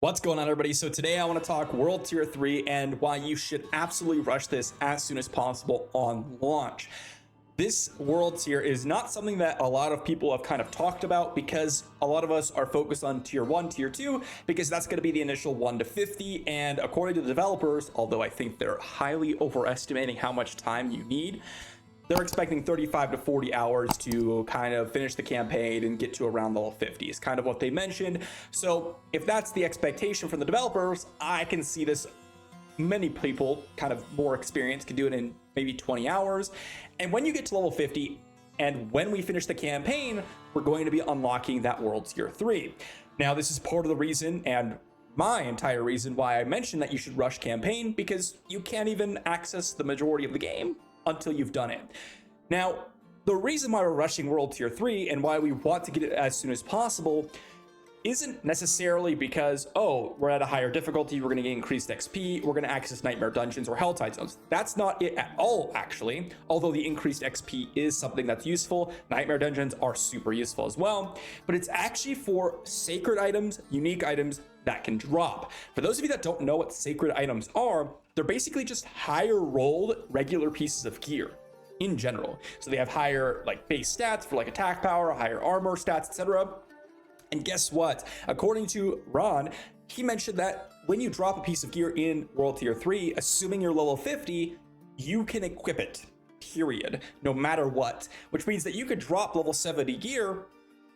What's going on, everybody? So today I want to talk World Tier 3 and why you should absolutely rush this as soon as possible on launch. This World Tier is not something that a lot of people have kind of talked about because a lot of us are focused on Tier 1, Tier 2, because that's going to be the initial 1 to 50. And according to the developers, although I think they're highly overestimating how much time you need, they're expecting 35 to 40 hours to kind of finish the campaign and get to around level 50 is kind of what they mentioned. So if that's the expectation from the developers, I can see this. Many people kind of more experienced can do it in maybe 20 hours. And when you get to level 50 and when we finish the campaign, we're going to be unlocking that World Tier 3. Now, this is part of the reason and my entire reason why I mentioned that you should rush campaign, because you can't even access the majority of the game until you've done it. Now, the reason why we're rushing World Tier 3 and why we want to get it as soon as possible isn't necessarily because, oh, we're at a higher difficulty, we're going to get increased XP, we're going to access Nightmare Dungeons or Helltide Zones. That's not it at all, actually. Although the increased XP is something that's useful, Nightmare Dungeons are super useful as well. But it's actually for sacred items, unique items that can drop. For those of you that don't know what sacred items are, they're basically just higher rolled regular pieces of gear in general. So they have higher like base stats for like attack power, higher armor stats, etc. And guess what? According to Ron, he mentioned that when you drop a piece of gear in World Tier 3, assuming you're level 50, you can equip it, period, no matter what. Which means that you could drop level 70 gear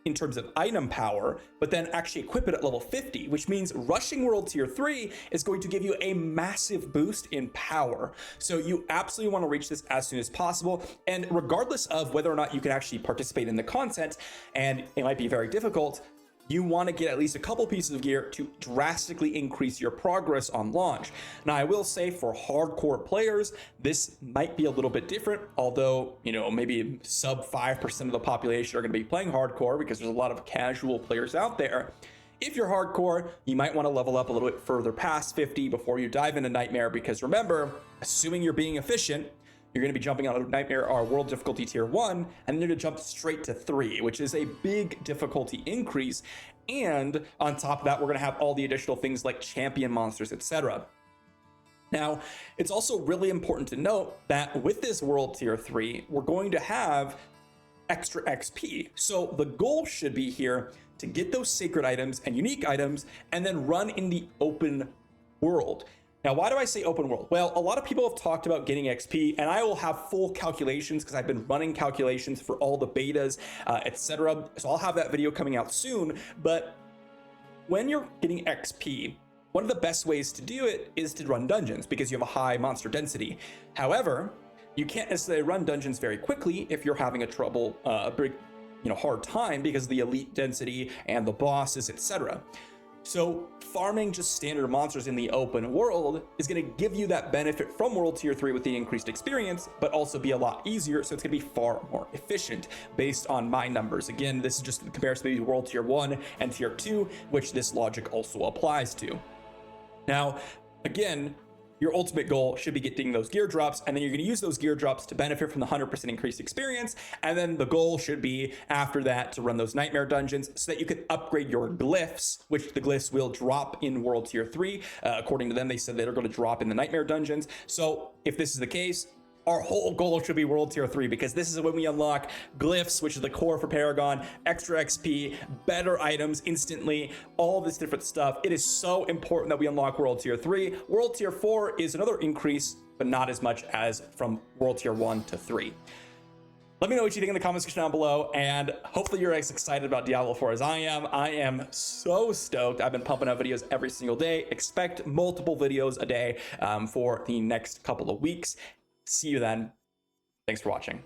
in terms of item power, but then actually equip it at level 50, which means rushing World Tier 3 is going to give you a massive boost in power. So you absolutely want to reach this as soon as possible. And regardless of whether or not you can actually participate in the content, and it might be very difficult, you want to get at least a couple pieces of gear to drastically increase your progress on launch. Now, I will say for hardcore players, this might be a little bit different, although, you know, maybe sub 5% of the population are going to be playing hardcore because there's a lot of casual players out there. If you're hardcore, you might want to level up a little bit further past 50 before you dive into Nightmare, because remember, assuming you're being efficient, you're going to be jumping out of Nightmare or World Difficulty Tier 1, and then you're going to jump straight to 3, which is a big difficulty increase. And on top of that, we're going to have all the additional things like champion monsters, etc. Now, it's also really important to note that with this World Tier 3, we're going to have extra XP. So the goal should be here to get those sacred items and unique items and then run in the open world. Now, why do I say open world? Well, a lot of people have talked about getting XP, and I will have full calculations because I've been running calculations for all the betas, etc. So I'll have that video coming out soon. But when you're getting XP, one of the best ways to do it is to run dungeons because you have a high monster density. However, you can't necessarily run dungeons very quickly if you're having a big, hard time because of the elite density and the bosses, etc. So farming just standard monsters in the open world is going to give you that benefit from World Tier 3 with the increased experience, but also be a lot easier. So it's going to be far more efficient based on my numbers. Again, this is just in comparison between World Tier 1 and Tier 2, which this logic also applies to. Now, again, your ultimate goal should be getting those gear drops, and then you're going to use those gear drops to benefit from the 100% increased experience. And then the goal should be after that to run those Nightmare Dungeons so that you can upgrade your glyphs, which the glyphs will drop in World Tier 3. According to them, they said they're going to drop in the Nightmare Dungeons. So if this is the case, our whole goal should be World Tier 3, because this is when we unlock glyphs, which is the core for Paragon, extra XP, better items instantly, all this different stuff. It is so important that we unlock World Tier 3. World Tier 4 is another increase, but not as much as from World Tier 1 to 3. Let me know what you think in the comment section down below, and hopefully you're as excited about Diablo 4 as I am. I am so stoked. I've been pumping out videos every single day. Expect multiple videos a day for the next couple of weeks. See you then. Thanks for watching.